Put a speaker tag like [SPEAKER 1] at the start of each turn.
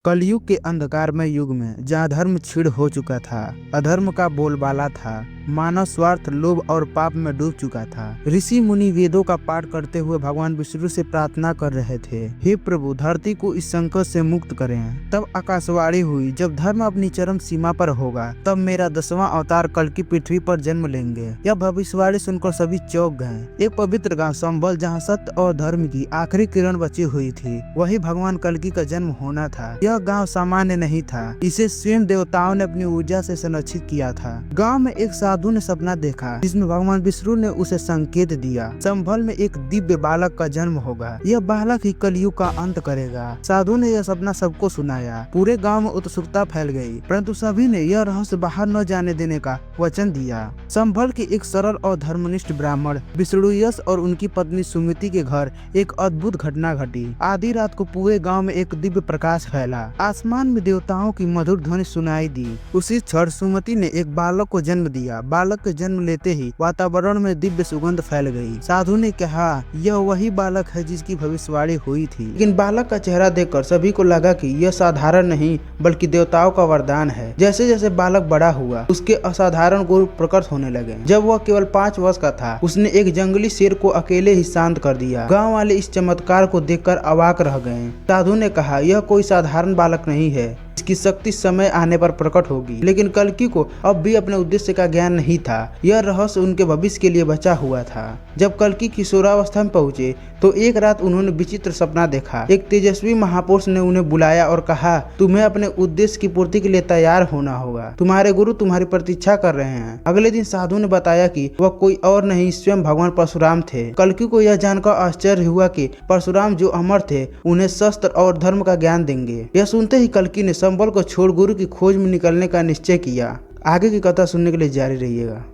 [SPEAKER 1] कलयुग के अंधकारमय युग में जहाँ धर्म क्षीण हो चुका था, अधर्म का बोलबाला था, मानव स्वार्थ, लोभ और पाप में डूब चुका था। ऋषि मुनि वेदों का पाठ करते हुए भगवान विष्णु से प्रार्थना कर रहे थे, हे प्रभु, धरती को इस संकट से मुक्त करें। तब आकाशवाणी हुई, जब धर्म अपनी चरम सीमा पर होगा, तब मेरा 10वां अवतार कल्कि पृथ्वी पर जन्म लेंगे। यह भविष्यवाणी सुनकर सभी चौंक गए। एक पवित्र गांव संभल, जहाँ सत्य और धर्म की आखिरी किरण बची हुई थी, वही भगवान कल्कि का जन्म होना था। यह गांव सामान्य नहीं था, इसे स्वयं देवताओं ने अपनी ऊर्जा से संरक्षित किया था। गांव में एक साधु ने सपना देखा, जिसमें भगवान विष्णु ने उसे संकेत दिया, संभल में एक दिव्य बालक का जन्म होगा। यह बालक ही कलयुग का अंत करेगा। साधु ने यह सपना सबको सुनाया। पूरे गांव में उत्सुकता फैल गई, परंतु सभी ने यह रहस्य बाहर न जाने देने का वचन दिया। संभल के एक सरल और धर्मनिष्ठ ब्राह्मण विष्णुयश और उनकी पत्नी सुमति के घर एक अद्भुत घटना घटी। आधी रात को पूरे गांव में एक दिव्य प्रकाश फैला। आसमान में देवताओं की मधुर ध्वनि सुनाई दी। उसी क्षण सुमति ने एक बालक को जन्म दिया। बालक के जन्म लेते ही वातावरण में दिव्य सुगंध फैल गई। साधु ने कहा, यह वही बालक है जिसकी भविष्यवाणी हुई थी। लेकिन बालक का चेहरा देखकर सभी को लगा कि यह साधारण नहीं बल्कि देवताओं का वरदान है। जैसे जैसे बालक बड़ा हुआ, उसके असाधारण गुण प्रकट होने लगे। जब वह केवल 5 वर्ष का था, उसने एक जंगली शेर को अकेले ही शांत कर दिया। गाँव वाले इस चमत्कार को देखकर अवाक रह गए। साधु ने कहा, यह कोई साधारण बालक नहीं है, इसकी शक्ति समय आने पर प्रकट होगी। लेकिन कल्कि को अब भी अपने उद्देश्य का ज्ञान नहीं था। यह रहस्य उनके भविष्य के लिए बचा हुआ था। जब कल्कि किशोरावस्था में पहुंचे तो एक रात उन्होंने विचित्र सपना देखा। एक तेजस्वी महापुरुष ने उन्हें बुलाया और कहा, तुम्हें अपने उद्देश्य की पूर्ति के लिए तैयार होना होगा। तुम्हारे गुरु तुम्हारी प्रतीक्षा कर रहे हैं। अगले दिन साधु ने बताया कि वह कोई और नहीं, स्वयं भगवान परशुराम थे। कल्कि को यह जानकर आश्चर्य हुआ कि परशुराम जो अमर थे, उन्हें शस्त्र और धर्म का ज्ञान देंगे। यह सुनते ही कल्कि ने संबल को छोड़ गुरु की खोज में निकलने का निश्चय किया। आगे की कथा सुनने के लिए जारी रहिएगा।